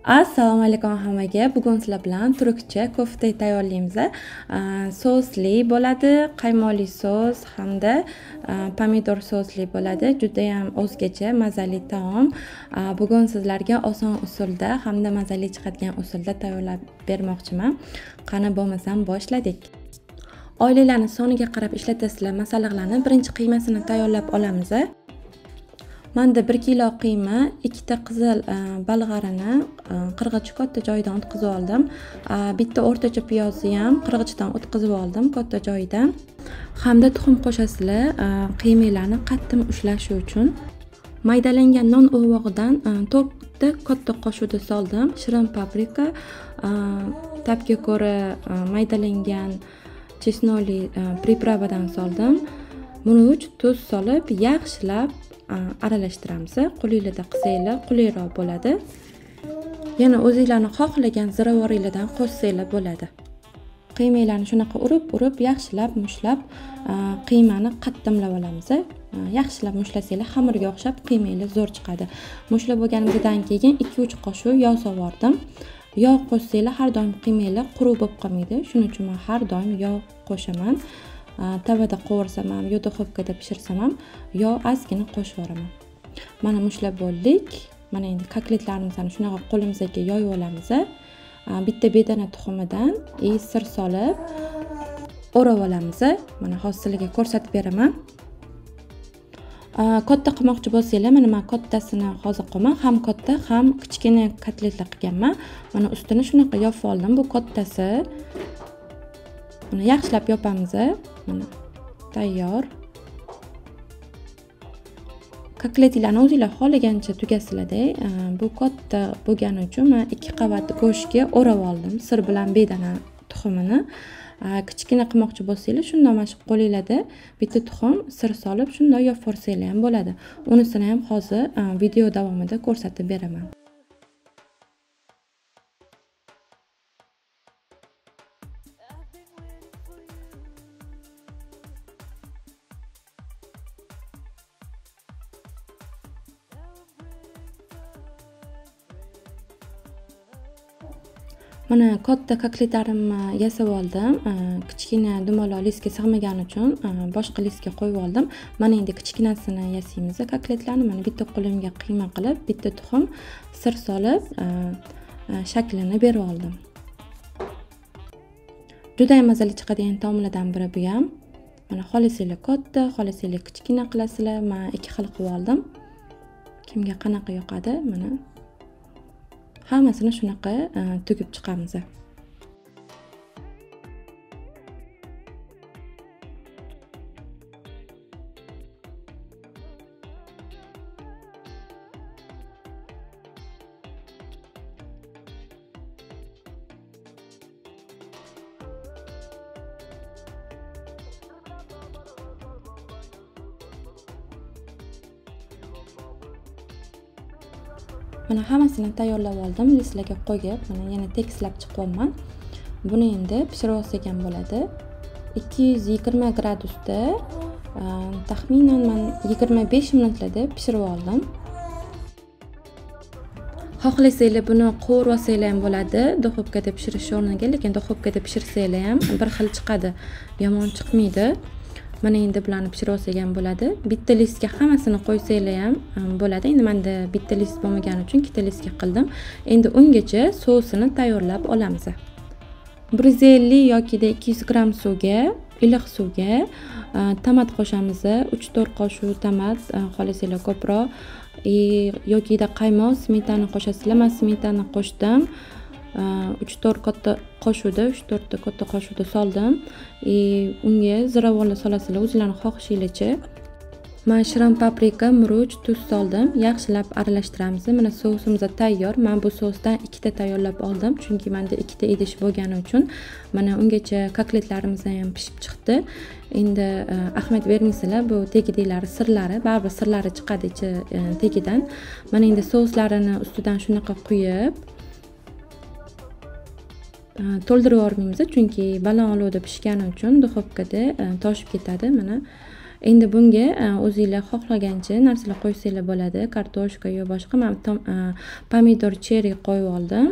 Assalomu alaykum hammaga. Bugun sizlar bilan turkcha kofta tayyorlaymiz. Sosli bo'ladi, qaymoqli sos hamda pomidor sosli bo'ladi. Juda ham o'zgacha mazali taom. Bugun sizlarga oson usulda hamda mazali chiqadigan usulda tayyorlab bermoqchiman. Qani bo'lmasam boshladik. Oilalarning soniga qarab ishlatasizlar masalliqlarni. Birinchi qiymasini tayyorlab olamiz. Manda 1 kilo qiyma, 2 ta qizil balg'arini qirg'ich katta joyidan o'tkazib oldim. Bitta o'rtacha piyozni ham qirg'ichdan o'tkazib oldim katta joyidan. Hamda tuxum qo'shasizlar, qiymalarni qattiq ushlashi uchun. Maydalangan non urug'idan 4 ta katta qo'shuvda soldim. Shirin paprika, tabga ko'ra maydalangan chesnoli pripravadan soldim. Buni tuz solib yaxshilab aralashtiramiz. Qo'lingizda qilsanglar qulayroq bo'ladi. Yana o'zingizlarning xohlagan ziravorlardan qo'shsanglar bo'ladi. Qiymalarni shunaqa urib yaxshilab mushlab qiymani qattimlab olamiz. Yaxshilab mushlasanglar xamirga o'xshab qiymangiz zo'r chiqadi. Mushlab bo'lganimizdan keyin 2-3 qoshiq yog' soldim. Yog' qo'shsanglar har doim qiymangiz quruq bo'lib qolmaydi. Shuning uchun men har doim yog' qo'shaman. Tavada qovursam ham yo duxovkada pishirsam ham yog' ozgina qo'shib yuboraman. Mana mushlab bo'ldik. Mana endi kotletlarimizni shunaqa qo'limizga yoyib olamiz. Bitta bedana tuxumidan sir solib o'rab olamiz. Mana hozir sizlarga ko'rsatib beraman. Katta qilmoqchi bo'lsanglar, mana men kattasini hozir qilman. Ham katta, ham kichkina kotletlar qilganman. Mana ustini shunaqa yopib oldim. Bu kattasi. Buni yaxshilab yopamiz. Mana tayyor. Kotletlarni o'zingizlar xohlagancha tugasizlar-da. Bu katta bo'lgani uchun men 2 qavat go'shtga o'rab oldim. Sir bilan bedana tuxumini. Kichkina qilmoqchi bo'lsanglar, shunday mashq qo'lingizda bitta tuxum sir solib, shunday yopib forsanglar ham bo'ladi. Unisini ham hozir video davomida ko'rsatib beraman. Mana katta kotletlarimni yasab oldim. Kichkina dumaloq listga sig'magani uchun boshqa listga qo'yib oldim. Mana endi kichkinasini yasaymiz kotletlarni. Mana bitta qo'limga qiyma qilib, bitta tuxum sir solib shaklini berib oldim. Juda ham mazali chiqadigan taomlardan biri bu ham. Mana xohlasanglar katta, xohlasanglar kichkina qilasizlar. Men 2 xil qilib oldim. Kimga qanaqa yoqadi? Mana hammasini shunaqa tugib chiqamiz. Mana hammasini tayyorlab oldim, listlarga qo'yib, mana yana tekislab chiqyapman. Buni endi pishirib olsam bo'ladi. 220 gradusda taxminan men 25 minutlarda pishirib oldim. Xohlasanglar buni qovurib olsanglar ham bo'ladi, duxovkada pishirish o'rniga, lekin duxovkada pishirsanglar ham bir xil chiqadi, yomon chiqmaydi. Mana endi bularni pishirib olsak ham bo'ladi. Bitta listga hammasini qo'ysanglar ham bo'ladi. Endi menda bitta list bo'lmagani uchun ikkita listga qildim. Endi ungacha sosini tayyorlab olamiz. 150 yoki 200 gram suvga, iliq suvga tomat qo'shamiz. 3-4 qoshiq tomat, xohlasanglar ko'proq yoki qaymoq, smetana qo'shasizlar. Men smetana qo'shdim. 3-4 katta qo'shuvda, 3-4 ta katta qo'shuvda soldim. Unga ziravorlar solasizlar o'zingizlarning xohishingizcha. Men shirin paprika, murch, tuz soldim. Yaxshilab aralashtiramiz. Mana sosimiz tayyor. Men bu sosdan 2 ta tayyorlab oldim, chunki menda 2 ta idish bo'lgani uchun. Mana ungacha kotletlarimiz ham pishib chiqdi. Endi ahmad bermaysizlar, bu tegidagi sirlari, baribir sirlari chiqadi tegidan. Mana endi soslarini ustidan shunaqa quyib to'ldirib yubormaymiz, chunki baland olovda pishgani uchun duxovkada toshib ketadi. Mana Endi bunga o'zinglar xohlagancha narsalar qo'ysanglar bo'ladi. Kartoshka yo boshqa. Men pomidor cherry qo'yib oldim.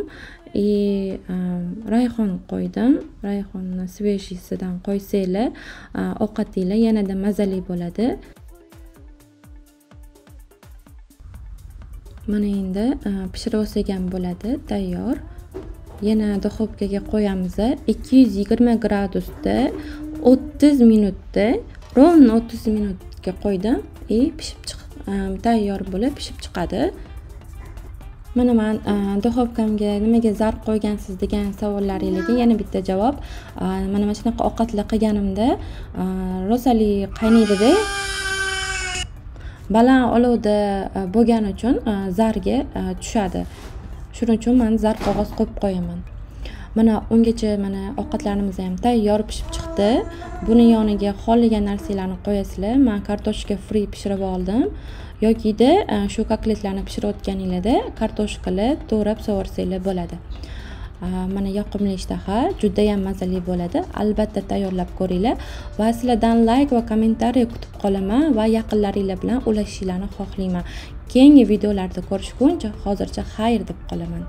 Rayhon qo'ydim. Rayhonni svejisidan qo'ysanglar, ovqatinglar yanada mazali bo'ladi. Mana endi pishirib olsak bo'ladi, tayyor. Yana duxovkaga qo'yamiz. 220 gradusda 30 minutda, ровно 30 minutga qo'ydim. Tayyor bo'lib pishib chiqadi. Mana men duxovkamga nimaga zarb qo'ygansiz degan savollaringizga yana bitta javob. Mana shunaqa ovqatlar qilganimda rosali qaynaydi-da. Baland olovda bo'lgani uchun zarga tushadi. Shuning uchun men zar qog'oz qo'yib qo'yaman. Mana ungacha mana ovqatlarimiz ham tayyor pishib chiqdi. Buni yoniga xohlagan narsalarni qo'yasizlar. Men kartoshka fri pishirib oldim. Yoki-da shu kotletlarni pishirayotganingizda kartoshkalar to'g'rab sovursanglar bo'ladi. Mana yoqimli ishtaha, juda ham mazali bo'ladi. Albatta tayyorlab ko'ringlar va sizlardan like va kommentariy kutib qolaman va yaqinlaringlar bilan ulashishinglarni xohlayman. Keyingi videolarda ko'rishguncha hozircha xayr deb qolaman.